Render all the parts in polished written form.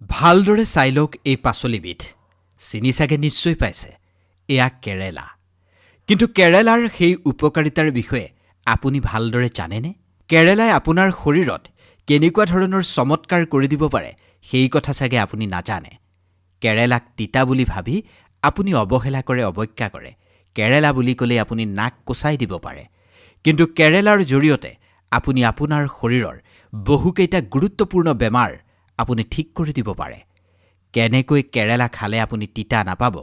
ভালদৰে চাই লওক এই পাচলিবিধ চিনি চাগে নিশ্চয় পাইছে এয়া কেৰেলা কিন্তু কেৰেলাৰ সেই উপকাৰিতাৰ বিষয়ে আপুনি ভালদৰে জানেনে কেৰেলাই আপোনাৰ শৰীৰত কেনেকুৱা ধৰণৰ চমৎকাৰ কৰি দিব পাৰে সেই কথা চাগে আপুনি নাজানে কেৰেলাক তিতা বুলি ভাবি আপুনি অৱহেলা অৱজ্ঞা কৰে কেৰেলা বুলি ক'লে আপুনি নাক কোচাই দিব পাৰে কিন্তু কেৰেলাৰ জৰিয়তে আপুনি আপোনাৰ শৰীৰৰ বহুকেইটা গুৰুত্বপূৰ্ণ বেমাৰ আপুনি ঠিক কৰি দিব পাৰে কেনেকৈ কেৰেলা খালে আপুনি তিতা নাপাব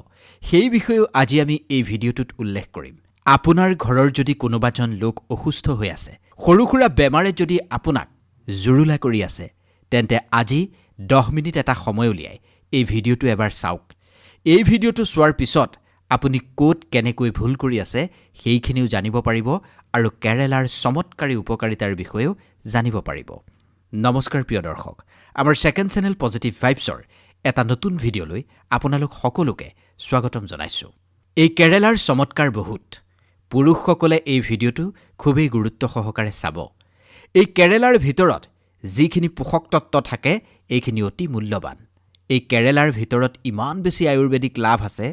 সেই বিষয়েও আজি আমি এই ভিডিঅ'টোত উল্লেখ কৰিম আপোনাৰ ঘৰৰ যদি কোনোবাজন লোক অসুস্থ হৈ আছে সৰুখুৰা বেমাৰে যদি আপোনাক জুৰুলা কৰি আছে তেন্তে আজি 10 মিনিট এটা সময় উলিয়াই এই ভিডিঅ'টো এবাৰ চাওক এই ভিডিঅ'টো চোৱাৰ পিছত আপুনি কোট কেনেকৈ ভুল কৰি আছে সেইখিনিও জানিব পাৰিব আৰু কেৰেলাৰ চমৎকাৰী উপকাৰিতাৰ বিষয়েও জানিব পাৰিব নমস্কাৰ প্ৰিয় দৰ্শক আমাৰ সেকেন্ড চেনেল পজিটিভ ভাইবছৰ এটা নতুন ভিডিঅ'লৈ আপোনালোক সকলোকে স্বাগতম জনাইছো এই কেৰেলাৰ চমৎকাৰ বহুত পুৰুষসকলে এই ভিডিঅ'টো খুবেই গুৰুত্ব সহকাৰে চাব এই কেৰেলাৰ ভিতৰত যিখিনি পোষক তত্ত্ব থাকে এইখিনি অতি মূল্যৱান এই কেৰেলাৰ ভিতৰত ইমান বেছি আয়ুৰ্বেদিক লাভ আছে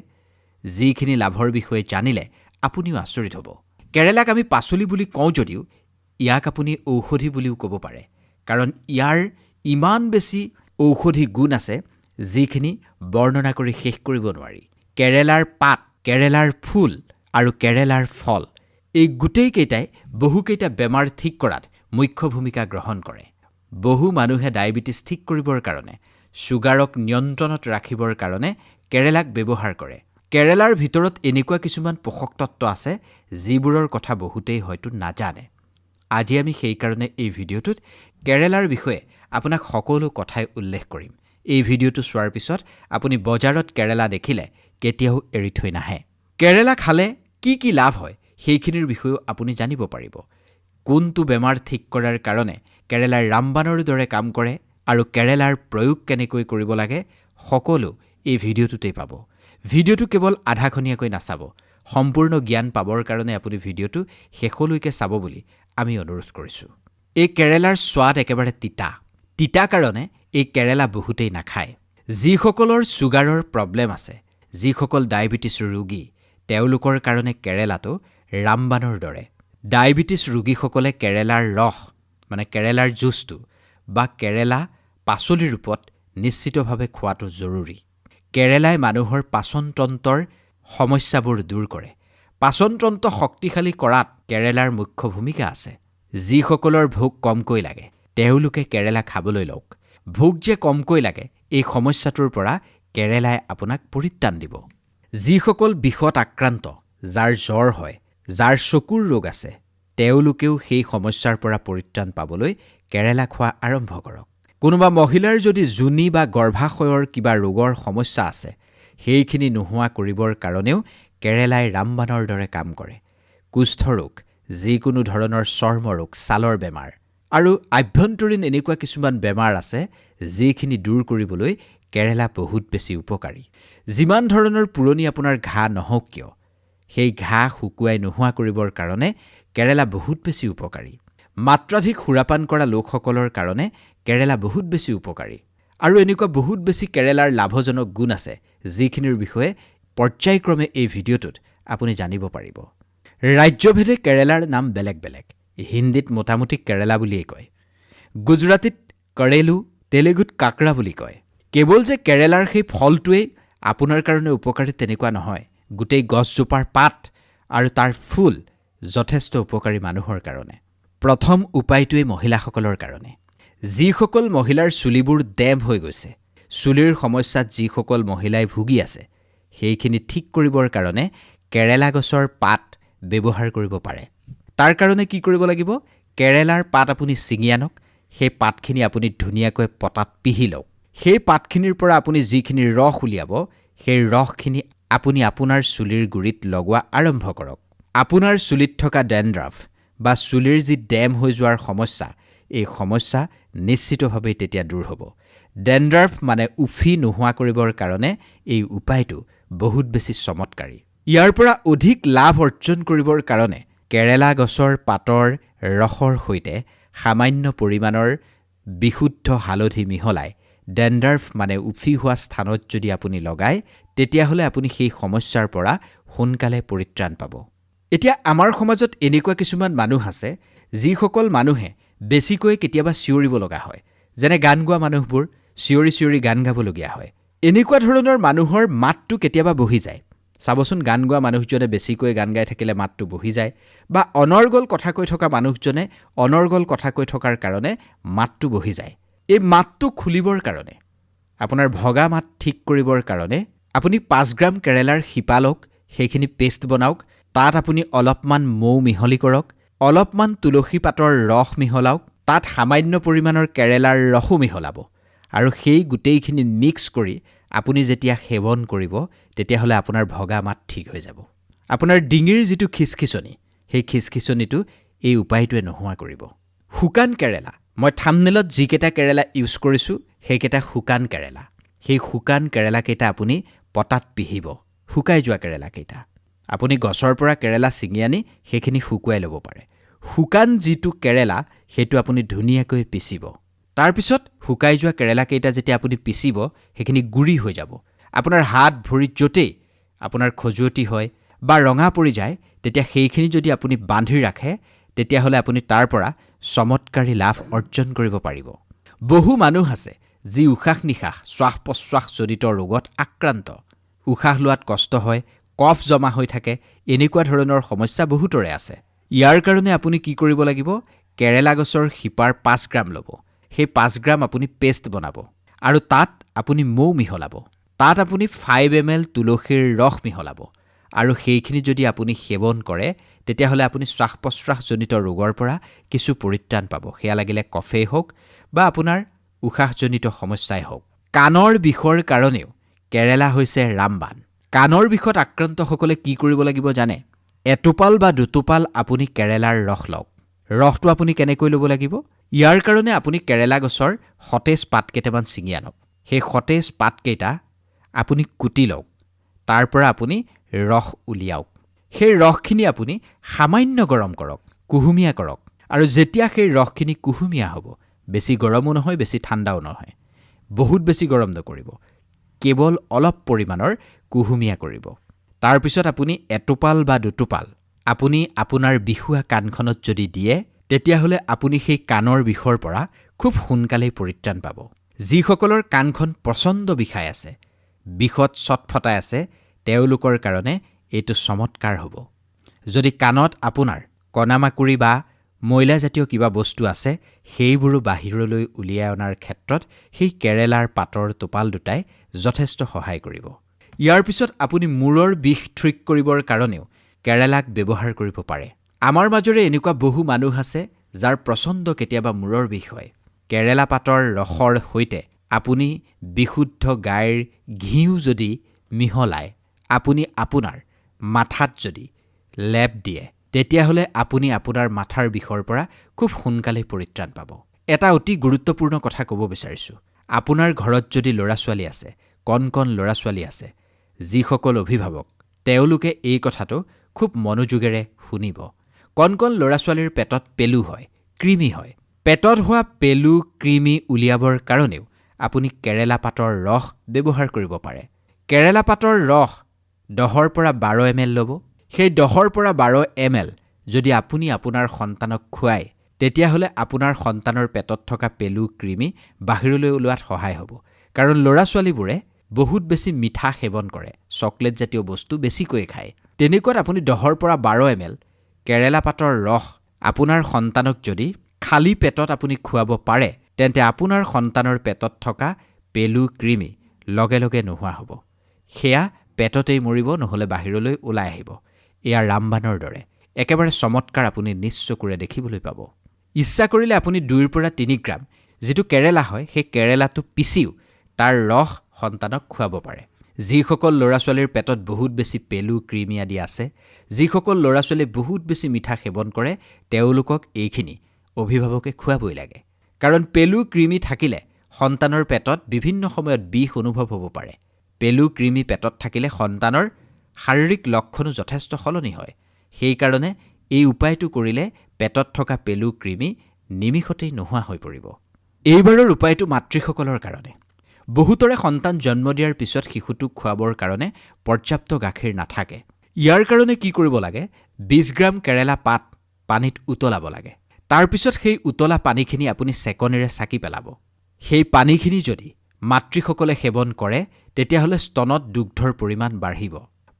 যিখিনি লাভৰ বিষয়ে জানিলে আপুনিও আচৰিত হ'ব কেৰেলাক আমি পাচলি বুলি কওঁ যদিও ইয়াক আপুনি ঔষধি বুলিও ক'ব পাৰে কাৰণ ইয়াৰ ইমান বেছি ঔষধি গুণ আছে যিখিনি বৰ্ণনা কৰি শেষ কৰিব নোৱাৰি কেৰেলাৰ পাত কেৰেলাৰ ফুল আৰু কেৰেলাৰ ফল এই গোটেইকেইটাই বহুকেইটা বেমাৰ ঠিক কৰাত মুখ্য ভূমিকা গ্ৰহণ কৰে বহু মানুহে ডায়েবেটিছ ঠিক কৰিবৰ কাৰণে সুগাৰক নিয়ন্ত্ৰণত ৰাখিবৰ কাৰণে কেৰেলাক ব্যৱহাৰ কৰে কেৰেলাৰ ভিতৰত এনেকুৱা কিছুমান পোষক তত্ত্ব আছে যিবোৰৰ কথা বহুতেই হয়তো নাজানে আজি আমি সেই কাৰণে এই ভিডিঅ'টোত কেৰেলাৰ বিষয়ে আপোনাক সকলো কথাই উল্লেখ কৰিম এই ভিডিঅ'টো চোৱাৰ পিছত আপুনি বজাৰত কেৰেলা দেখিলে কেতিয়াও এৰি থৈ নাহে কেৰেলা খালে কি লাভ হয় সেইখিনিৰ বিষয়েও আপুনি জানিব পাৰিব কোনটো বেমাৰ ঠিক কৰাৰ কাৰণে কেৰেলাৰ ৰামবানৰ দৰে কাম কৰে আৰু কেৰেলাৰ প্ৰয়োগ কেনেকৈ কৰিব লাগে সকলো এই ভিডিঅ'টোতেই পাব ভিডিঅ'টো কেৱল আধাখনীয়াকৈ নাচাব সম্পূৰ্ণ জ্ঞান পাবৰ কাৰণে আপুনি ভিডিঅ'টো শেষলৈকে চাব বুলি আমি অনুৰোধ কৰিছোঁ এই কেৰেলাৰ স্বাদ একেবাৰে তিতা কাৰণে এই কেৰেলা বহুতেই নাখায় যিসকলৰ চুগাৰৰ প্ৰব্লেম আছে যিসকল ডায়েবেটিছ ৰোগী তেওঁলোকৰ কাৰণে কেৰেলাটো ৰামবানৰ দৰে ডায়েবেটিছ ৰোগীসকলে কেৰেলাৰ ৰস মানে কেৰেলাৰ জুচটো বা কেৰেলা পাচলিৰ ৰূপত নিশ্চিতভাৱে খোৱাটো জৰুৰী কেৰেলাই মানুহৰ পাচনতন্ত্ৰৰ সমস্যাবোৰ দূৰ কৰে পাচনতন্ত্ৰ শক্তিশালী কৰাত কেৰেলাৰ মুখ্য ভূমিকা আছে যিসকলৰ ভোক কমকৈ লাগে তেওঁলোকে কেৰেলা খাবলৈ লওক ভোক যে কমকৈ লাগে এই সমস্যাটোৰ পৰা কেৰেলাই আপোনাক পৰিত্ৰাণ দিব যিসকল বিষত আক্ৰান্ত যাৰ জ্বৰ হয় যাৰ চকুৰ ৰোগ আছে তেওঁলোকেও সেই সমস্যাৰ পৰা পৰিত্ৰাণ পাবলৈ কেৰেলা খোৱা আৰম্ভ কৰক কোনোবা মহিলাৰ যদি জুনি বা গৰ্ভাশয়ৰ কিবা ৰোগৰ সমস্যা আছে সেইখিনি নোহোৱা কৰিবৰ কাৰণেও কেৰেলাই ৰামবানৰ দৰে কাম কৰে কুষ্ঠ ৰোগ যিকোনো ধৰণৰ চৰ্ম ৰোগ ছালৰ বেমাৰ আৰু আভ্যন্তৰীণ এনেকুৱা কিছুমান বেমাৰ আছে যিখিনি দূৰ কৰিবলৈ কেৰেলা বহুত বেছি উপকাৰী যিমান ধৰণৰ পুৰণি আপোনাৰ ঘা নহওক কিয় সেই ঘা শুকুৱাই নোহোৱা কৰিবৰ কাৰণে কেৰেলা বহুত বেছি উপকাৰী মাত্ৰাধিক সুৰাপান কৰা লোকসকলৰ কাৰণে কেৰেলা বহুত বেছি উপকাৰী আৰু এনেকুৱা বহুত বেছি কেৰেলাৰ লাভজনক গুণ আছে যিখিনিৰ বিষয়ে পৰ্যায়ক্ৰমে এই ভিডিঅ'টোত আপুনি জানিব পাৰিব ৰাজ্যভেদে কেৰেলাৰ নাম বেলেগ বেলেগ হিন্দীত মোটামুটি কেৰেলা বুলিয়েই কয় গুজৰাটীত কৰেলু তেলেগুত কাকৰা বুলি কয় কেৱল যে কেৰেলাৰ সেই ফলটোৱেই আপোনাৰ কাৰণে উপকাৰী তেনেকুৱা নহয় গোটেই গছজোপাৰ পাত আৰু তাৰ ফুল যথেষ্ট উপকাৰী মানুহৰ কাৰণে প্ৰথম উপায়টোৱে মহিলাসকলৰ কাৰণে যিসকল মহিলাৰ চুলিবোৰ ডেম্প হৈ গৈছে চুলিৰ সমস্যাত যিসকল মহিলাই ভুগি আছে সেইখিনি ঠিক কৰিবৰ কাৰণে কেৰেলা গছৰ পাত ব্যৱহাৰ কৰিব পাৰে তাৰ কাৰণে কি কৰিব লাগিব কেৰেলাৰ পাত আপুনি ছিঙি আনক সেই পাতখিনি আপুনি ধুনীয়াকৈ পটাত পিহি লওক সেই পাতখিনিৰ পৰা আপুনি যিখিনি ৰস উলিয়াব সেই ৰসখিনি আপুনি আপোনাৰ চুলিৰ গুৰিত লগোৱা আৰম্ভ কৰক আপোনাৰ চুলিত থকা ডেণ্ড্ৰাফ বা চুলিৰ যি ডেম হৈ যোৱাৰ সমস্যা এই সমস্যা নিশ্চিতভাৱে তেতিয়া দূৰ হ'ব ডেণ্ড্ৰাফ মানে উফি নোহোৱা কৰিবৰ কাৰণে এই উপায়টো বহুত বেছি চমৎকাৰী ইয়াৰ পৰা অধিক লাভ অৰ্জন কৰিবৰ কাৰণে কেৰেলা গছৰ পাতৰ ৰসৰ সৈতে সামান্য পৰিমাণৰ বিশুদ্ধ হালধি মিহলাই ডেণ্ডাৰ্ফ মানে উফি হোৱা স্থানত যদি আপুনি লগায় তেতিয়াহ'লে আপুনি সেই সমস্যাৰ পৰা সোনকালে পৰিত্ৰাণ পাব। এতিয়া আমাৰ সমাজত এনেকুৱা কিছুমান মানুহ আছে যিসকল মানুহে বেছিকৈ কেতিয়াবা চিঞৰিব লগা হয়, যেনে গান গোৱা মানুহবোৰ চিঞৰি চিঞৰি গান গাবলগীয়া হয়। এনেকুৱা ধৰণৰ মানুহৰ মাতটো কেতিয়াবা বহি যায়। চাবচোন, গান গোৱা মানুহজনে বেছিকৈ গান গাই থাকিলে মাতটো বহি যায়, বা অনৰ্গল কথা কৈ থকা মানুহজনে অনৰ্গল কথা কৈ থকাৰ কাৰণে মাতটো বহি যায়। এই মাতটো খুলিবৰ কাৰণে, আপোনাৰ ভগা মাত ঠিক কৰিবৰ কাৰণে আপুনি 5 গ্ৰাম কেৰেলাৰ শিপা লওক, সেইখিনি পেষ্ট বনাওক, তাত আপুনি অলপমান মৌ মিহলি কৰক, অলপমান তুলসী পাতৰ ৰস মিহলাওক, তাত সামান্য পৰিমাণৰ কেৰেলাৰ ৰসো মিহলাব, আৰু সেই গোটেইখিনি মিক্স কৰি আপুনি যেতিয়া সেৱন কৰিব তেতিয়াহ'লে আপোনাৰ ভগা মাত ঠিক হৈ যাব। আপোনাৰ ডিঙিৰ যিটো খিচখিচনি, সেই খিচখিচনিটো এই উপায়টোৱে নোহোৱা কৰিব। শুকান কেৰেলা, মই থাম্বনেলত যিকেইটা কেৰেলা ইউজ কৰিছোঁ সেইকেইটা শুকান কেৰেলা। সেই শুকান কেৰেলাকেইটা আপুনি পটাত পিহিব, শুকাই যোৱা কেৰেলাকেইটা। আপুনি গছৰ পৰা কেৰেলা ছিঙি আনি সেইখিনি শুকুৱাই ল'ব পাৰে। শুকান যিটো কেৰেলা সেইটো আপুনি ধুনীয়াকৈ পিচিব। তাৰপিছত শুকাই যোৱা কেৰেলাকেইটা যেতিয়া আপুনি পিচিব সেইখিনি গুড়ি হৈ যাব। আপোনাৰ হাত ভৰি য'তেই আপোনাৰ খজুৱতি হয় বা ৰঙা পৰি যায় তেতিয়া সেইখিনি যদি আপুনি বান্ধি ৰাখে তেতিয়াহ'লে আপুনি তাৰ পৰা চমৎকাৰী লাভ অৰ্জন কৰিব পাৰিব। বহু মানুহ আছে যি উশাহ নিশাহ শ্বাস প্ৰশ্বাসজনিত ৰোগত আক্ৰান্ত। উশাহ লোৱাত কষ্ট হয়, কফ জমা হৈ থাকে, এনেকুৱা ধৰণৰ সমস্যা বহুতৰে আছে। ইয়াৰ কাৰণে আপুনি কি কৰিব লাগিব? কেৰেলা গছৰ শিপাৰ 5 গ্ৰাম ল'ব। সেই 5 গ্ৰাম আপুনি পেষ্ট বনাব, আৰু তাত আপুনি মৌ মিহলাব, তাত আপুনি 5 ml তুলসীৰ ৰস মিহলাব, আৰু সেইখিনি যদি আপুনি সেৱন কৰে তেতিয়াহ'লে আপুনি শ্বাস প্ৰশ্বাসজনিত ৰোগৰ পৰা কিছু পৰিত্ৰাণ পাব। সেয়া লাগিলে কফেই হওক বা আপোনাৰ উশাহজনিত সমস্যাই হওক। কাণৰ বিষৰ কাৰণেও কেৰেলা হৈছে ৰামবাণ। কাণৰ বিষত আক্ৰান্তসকলে কি কৰিব লাগিব জানে? এটোপাল বা দুটোপাল আপুনি কেৰেলাৰ ৰস লওক। ৰসটো আপুনি কেনেকৈ ল'ব লাগিব? ইয়াৰ কাৰণে আপুনি কেৰেলা গছৰ সতেজ পাত কেইটামান ছিঙি আনক। সেই সতেজ পাতকেইটা আপুনি কুটি লওক, তাৰ পৰা আপুনি ৰস উলিয়াওক। সেই ৰসখিনি আপুনি সামান্য গৰম কৰক, কুহুমীয়া কৰক, আৰু যেতিয়া সেই ৰসখিনি কুহুমীয়া হ'ব, বেছি গৰমো নহয় বেছি ঠাণ্ডাও নহয়, বহুত বেছি গৰম নকৰিব, কেৱল অলপ পৰিমাণৰ কুহুমীয়া কৰিব। তাৰপিছত আপুনি এটোপাল বা দুটোপাল আপুনি আপোনাৰ বিষুৱা কাণখনত যদি দিয়ে তেতিয়াহ'লে আপুনি সেই কাণৰ বিষৰ পৰা খুব সোনকালেই পৰিত্ৰাণ পাব। যিসকলৰ কাণখন প্ৰচণ্ড বিষাই আছে, বিষত চটফটাই আছে, তেওঁলোকৰ কাৰণে এইটো চমৎকাৰ হ'ব। যদি কাণত আপোনাৰ কণামাকুৰি বা ময়লাজাতীয় কিবা বস্তু আছে সেইবোৰো বাহিৰলৈ উলিয়াই অনাৰ ক্ষেত্ৰত সেই কেৰেলাৰ পাতৰ টোপাল দুটাই যথেষ্ট সহায় কৰিব। ইয়াৰ পিছত আপুনি মূৰৰ বিষ ঠিক কৰিবৰ কাৰণেও কেৰেলাক ব্যৱহাৰ কৰিব পাৰে। আমাৰ মাজৰে এনেকুৱা বহু মানুহ আছে যাৰ প্ৰচণ্ড কেতিয়াবা মূৰৰ বিষ হয়। কেৰেলা পাতৰ ৰসৰ সৈতে আপুনি বিশুদ্ধ গাইৰ ঘিউ যদি মিহলাই আপুনি আপোনাৰ মাথাত যদি লেপ দিয়ে তেতিয়াহ'লে আপুনি আপোনাৰ মাথাৰ বিষৰ পৰা খুব সোনকালে পৰিত্ৰাণ পাব। এটা অতি গুৰুত্বপূৰ্ণ কথা ক'ব বিচাৰিছোঁ। আপোনাৰ ঘৰত যদি ল'ৰা ছোৱালী আছে, কণ কণ ল'ৰা ছোৱালী আছে, যিসকল অভিভাৱক তেওঁলোকে এই কথাটো খুব মনোযোগেৰে শুনিব। কণ কণ ল'ৰা ছোৱালীৰ পেটত পেলু হয়, কৃমি হয়। পেটত হোৱা পেলু কৃমি উলিয়াবৰ কাৰণেও আপুনি কেৰেলা পাতৰ ৰস ব্যৱহাৰ কৰিব পাৰে। কেৰেলা পাতৰ ৰস 10 পৰা 12 ml ল'ব। সেই 10 পৰা 12 ml যদি আপুনি আপোনাৰ সন্তানক খুৱায় তেতিয়াহ'লে আপোনাৰ সন্তানৰ পেটত থকা পেলু কৃমি বাহিৰলৈ ওলোৱাত সহায় হ'ব। কাৰণ ল'ৰা ছোৱালীবোৰে বহুত বেছি মিঠা সেৱন কৰে, চকলেট জাতীয় বস্তু বেছিকৈ খায়। তেনেকুৱাত আপুনি 10 পৰা 12 ml কেৰেলা পাতৰ ৰস আপোনাৰ সন্তানক যদি খালী পেটত আপুনি খুৱাব পাৰে তেন্তে আপোনাৰ সন্তানৰ পেটত থকা পেলু কৃমি লগে লগে নোহোৱা হ'ব। সেয়া পেটতেই মৰিব, নহ'লে বাহিৰলৈ ওলাই আহিব। এয়া ৰামবাণৰ দৰে একেবাৰে চমৎকাৰ আপুনি নিজ চকুৰে দেখিবলৈ পাব। ইচ্ছা কৰিলে আপুনি 2 পৰা 3 গ্ৰাম যিটো কেৰেলা হয় সেই কেৰেলাটো পিচিও তাৰ ৰস সন্তানক খুৱাব পাৰে। যিসকল ল'ৰা ছোৱালীৰ পেটত বহুত বেছি পেলু কৃমি আদি আছে, যিসকল ল'ৰা ছোৱালীয়ে বহুত বেছি মিঠা সেৱন কৰে, তেওঁলোকক এইখিনি অভিভাৱকে খুৱাবই লাগে। কাৰণ পেলু কৃমি থাকিলে সন্তানৰ পেটত বিভিন্ন সময়ত বিষ অনুভৱ হ'ব পাৰে। পেলু কৃমি পেটত থাকিলে সন্তানৰ শাৰীৰিক লক্ষণো যথেষ্ট সলনি হয়। সেইকাৰণে এই উপায়টো কৰিলে পেটত থকা পেলু কৃমি নিমিষতেই নোহোৱা হৈ পৰিব। এইবাৰৰ উপায়টো মাতৃসকলৰ কাৰণে। বহুতৰে সন্তান জন্ম দিয়াৰ পিছত শিশুটোক খুৱাবৰ কাৰণে পৰ্যাপ্ত গাখীৰ নাথাকে। ইয়াৰ কাৰণে কি কৰিব লাগে? 20 গ্ৰাম কেৰেলা পাত পানীত উতলাব লাগে। তাৰপিছত সেই উতলা পানীখিনি আপুনি চেকনিৰে চাকি পেলাব। সেই পানীখিনি যদি মাতৃসকলে সেৱন কৰে তেতিয়াহ'লে স্তনত দুগ্ধৰ পৰিমাণ বাঢ়িব।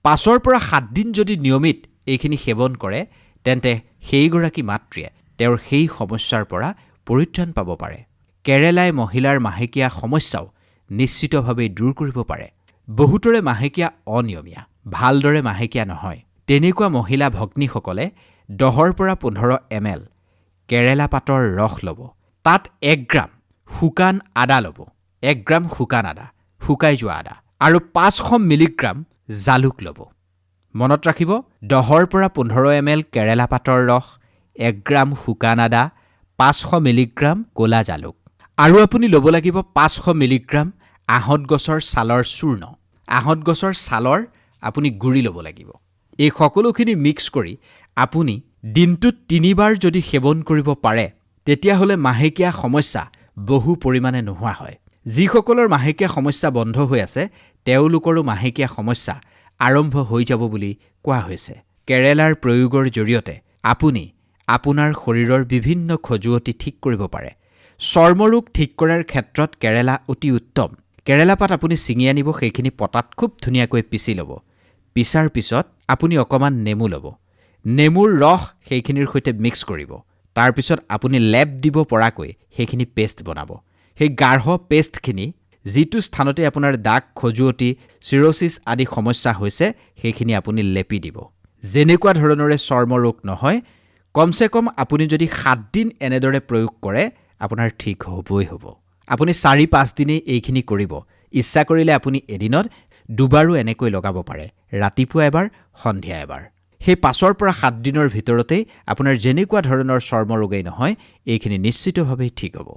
5 পৰা 7 দিন যদি নিয়মিত এইখিনি সেৱন কৰে তেন্তে সেইগৰাকী মাতৃয়ে তেওঁৰ সেই সমস্যাৰ পৰা পৰিত্ৰাণ পাব পাৰে। কেৰেলাই মহিলাৰ মাহেকীয়া সমস্যাও নিশ্চিতভাৱে দূৰ কৰিব পাৰে। বহুতৰে মাহেকীয়া অনিয়মীয়া, ভালদৰে মাহেকীয়া নহয়। তেনেকুৱা মহিলা ভগ্নীসকলে 10 পৰা 15 ml কেৰেলা পাতৰ ৰস ল'ব। তাত 1 গ্ৰাম শুকান আদা ল'ব। 1 গ্ৰাম শুকান আদা, শুকাই যোৱা আদা, আৰু 500 মিলিগ্ৰাম জালুক ল'ব। মনত ৰাখিব, 10 পৰা 15 ml কেৰেলা পাতৰ ৰস, 1 গ্ৰাম শুকান আদা, 500 মিলিগ্ৰাম ক'লা জালুক। আৰু আপুনি ল'ব লাগিব 500 মিলিগ্ৰাম আহঁত গছৰ ছালৰ চূৰ্ণ। আহঁত গছৰ ছালৰ আপুনি গুৰি ল'ব লাগিব। এই সকলোখিনি মিক্স কৰি আপুনি দিনটোত 3 বাৰ যদি সেৱন কৰিব পাৰে তেতিয়াহ'লে মাহেকীয়া সমস্যা বহু পৰিমাণে নোহোৱা হয়। যিসকলৰ মাহেকীয়া সমস্যা বন্ধ হৈ আছে তেওঁলোকৰো মাহেকীয়া সমস্যা আৰম্ভ হৈ যাব বুলি কোৱা হৈছে। কেৰেলাৰ প্ৰয়োগৰ জৰিয়তে আপুনি আপোনাৰ শৰীৰৰ বিভিন্ন খজুৱতি ঠিক কৰিব পাৰে। চৰ্মৰোগ ঠিক কৰাৰ ক্ষেত্ৰত কেৰেলা অতি উত্তম। কেৰেলা পাত আপুনি ছিঙি আনিব, সেইখিনি পটাত খুব ধুনীয়াকৈ পিচি ল'ব। পিছাৰ পিছত আপুনি অকণমান নেমু ল'ব। নেমুৰ ৰস সেইখিনিৰ সৈতে মিক্স কৰিব। তাৰপিছত আপুনি লেপ দিব পৰাকৈ সেইখিনি পেষ্ট বনাব। সেই গাঢ় পেষ্টখিনি যিটো স্থানতে আপোনাৰ দাগ, খজুৱতি, চিৰচিছ আদি সমস্যা হৈছে সেইখিনি আপুনি লেপি দিব। যেনেকুৱা ধৰণৰে চৰ্মৰোগ নহয়, কমচে কম আপুনি যদি 7 দিন এনেদৰে প্ৰয়োগ কৰে আপোনাৰ ঠিক হ'বই হ'ব। আপুনি 4-5 দিনেই এইখিনি কৰিব। ইচ্ছা কৰিলে আপুনি এদিনত 2 বাৰো এনেকৈ লগাব পাৰে, ৰাতিপুৱা এবাৰ, সন্ধিয়া এবাৰ। সেই 5 পৰা 7 দিনৰ ভিতৰতেই আপোনাৰ যেনেকুৱা ধৰণৰ চৰ্মৰোগেই নহয় এইখিনি নিশ্চিতভাৱেই ঠিক হ'ব।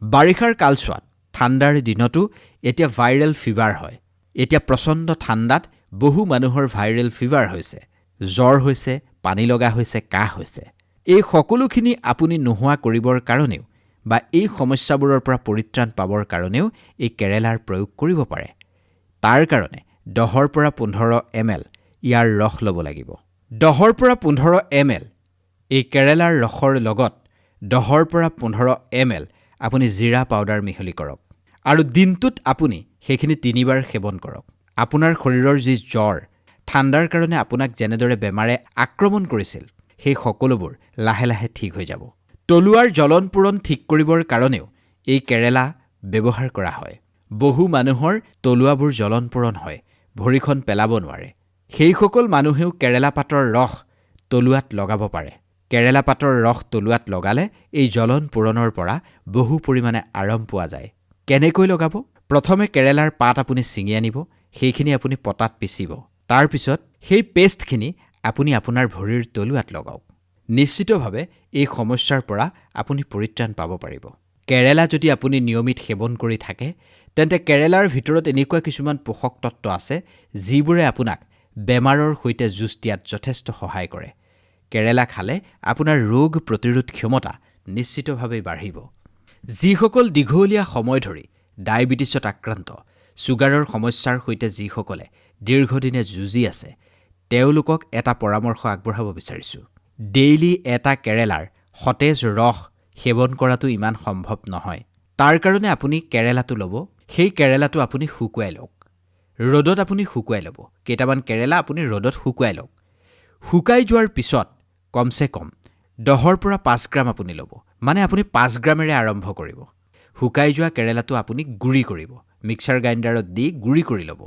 বাৰিষাৰ কালছোৱাত ঠাণ্ডাৰ দিনতো এতিয়া ভাইৰেল ফিভাৰ হয়। এতিয়া প্ৰচণ্ড ঠাণ্ডাত বহু মানুহৰ ভাইৰেল ফিভাৰ হৈছে, জ্বৰ হৈছে, পানী লগা হৈছে, কাহ হৈছে। এই সকলোখিনি আপুনি নোহোৱা কৰিবৰ কাৰণেও বা এই সমস্যাবোৰৰ পৰা পৰিত্ৰাণ পাবৰ কাৰণেও এই কেৰেলাৰ প্ৰয়োগ কৰিব পাৰে। তাৰ কাৰণে 10 পৰা 15 ml ইয়াৰ ৰস ল'ব লাগিব। 10 পৰা 15 ml এই কেৰেলাৰ ৰসৰ লগত 10 পৰা 15 ml আপুনি জিৰা পাউডাৰ মিহলি কৰক আৰু দিনটোত আপুনি সেইখিনি 3 বাৰ সেৱন কৰক। আপোনাৰ শৰীৰৰ যি জ্বৰ, ঠাণ্ডাৰ কাৰণে আপোনাক যেনেদৰে বেমাৰে আক্ৰমণ কৰিছিল সেই সকলোবোৰ লাহে লাহে ঠিক হৈ যাব। তলুৱাৰ জ্বলন পূৰণ ঠিক কৰিবৰ কাৰণেও এই কেৰেলা ব্যৱহাৰ কৰা হয়। বহু মানুহৰ তলুৱাবোৰ জ্বলন পূৰণ হয়, ভৰিখন পেলাব নোৱাৰে। সেইসকল মানুহেও কেৰেলা পাতৰ ৰস তলুৱাত লগাব পাৰে। কেৰেলা পাতৰ ৰস তলুৱাত লগালে এই জ্বলন পূৰণৰ পৰা বহু পৰিমাণে আৰাম পোৱা যায়। কেনেকৈ লগাব? প্ৰথমে কেৰেলাৰ পাত আপুনি ছিঙি আনিব, সেইখিনি আপুনি পটাত পিচিব। তাৰপিছত সেই পেষ্টখিনি আপুনি আপোনাৰ ভৰিৰ তলুৱাত লগাওক। নিশ্চিতভাৱে এই সমস্যাৰ পৰা আপুনি পৰিত্ৰাণ পাব পাৰিব। কেৰেলা যদি আপুনি নিয়মিত সেৱন কৰি থাকে তেন্তে কেৰেলাৰ ভিতৰত এনেকুৱা কিছুমান পোষক তত্ত্ব আছে যিবোৰে আপোনাক বেমাৰৰ সৈতে যুঁজ দিয়াত যথেষ্ট সহায় কৰে। কেৰেলা খালে আপোনাৰ ৰোগ প্ৰতিৰোধ ক্ষমতা নিশ্চিতভাৱে বাঢ়িব। যিসকল দীঘলীয়া সময় ধৰি ডায়েবেটিছত আক্ৰান্ত, ছুগাৰৰ সমস্যাৰ সৈতে যিসকলে দীৰ্ঘদিনে যুঁজি আছে তেওঁলোকক এটা পৰামৰ্শ আগবঢ়াব বিচাৰিছোঁ। ডেইলি এটা কেৰেলাৰ সতেজ ৰস সেৱন কৰাটো ইমান সম্ভৱ নহয়। তাৰ কাৰণে আপুনি কেৰেলাটো ল'ব, সেই কেৰেলাটো আপুনি শুকুৱাই লওক। ৰ'দত আপুনি শুকুৱাই ল'ব। কেইটামান কেৰেলা আপুনি ৰ'দত শুকুৱাই লওক। শুকাই যোৱাৰ পিছত কমচে কম 10 পৰা 5 গ্ৰাম আপুনি ল'ব। মানে আপুনি 5 গ্ৰামেৰে আৰম্ভ কৰিব। শুকাই যোৱা কেৰেলাটো আপুনি গুড়ি কৰিব, মিক্সাৰ গ্ৰাইণ্ডাৰত দি গুড়ি কৰি ল'ব।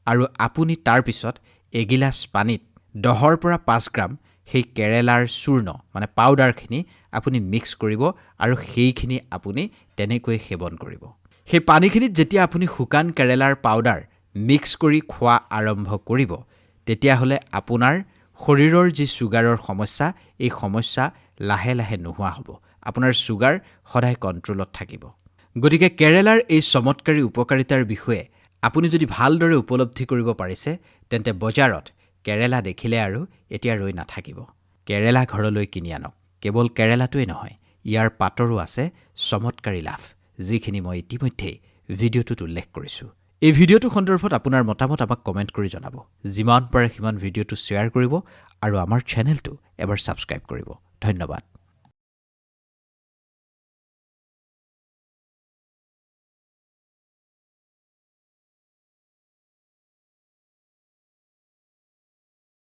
আৰু আপুনি তাৰপিছত এগিলাচ পানীত 10 পৰা 5 গ্ৰাম সেই কেৰেলাৰ চূৰ্ণ মানে পাউডাৰখিনি আপুনি মিক্স কৰিব আৰু সেইখিনি আপুনি তেনেকৈ সেৱন কৰিব। সেই পানীখিনিত যেতিয়া আপুনি শুকান কেৰেলাৰ পাউডাৰ মিক্স কৰি খোৱা আৰম্ভ কৰিব তেতিয়াহ'লে আপোনাৰ শৰীৰৰ যি ছুগাৰৰ সমস্যা, এই সমস্যা লাহে লাহে নোহোৱা হ'ব। আপোনাৰ ছুগাৰ সদায় কণ্ট্ৰলত থাকিব। গতিকে কেৰেলাৰ এই চমৎকাৰী উপকাৰিতাৰ বিষয়ে আপুনি যদি ভালদৰে উপলব্ধি কৰিব পাৰিছে তেন্তে বজাৰত কেৰেলা দেখিলে আৰু এতিয়া ৰৈ নাথাকিব। কেৰেলা ঘৰলৈ কিনি আনক। কেৱল কেৰেলাটোৱেই নহয়, ইয়াৰ পাতৰো আছে চমৎকাৰী লাভ, যিখিনি মই ইতিমধ্যেই ভিডিঅ'টোত উল্লেখ কৰিছোঁ। এই ভিডিঅ'টো সন্দৰ্ভত আপোনাৰ মতামত আমাক কমেণ্ট কৰি জনাব। যিমান পাৰে সিমান ভিডিঅ'টো শ্বেয়াৰ কৰিব আৰু আমাৰ চেনেলটো এবাৰ ছাবস্ক্ৰাইব কৰিব। ধন্যবাদ।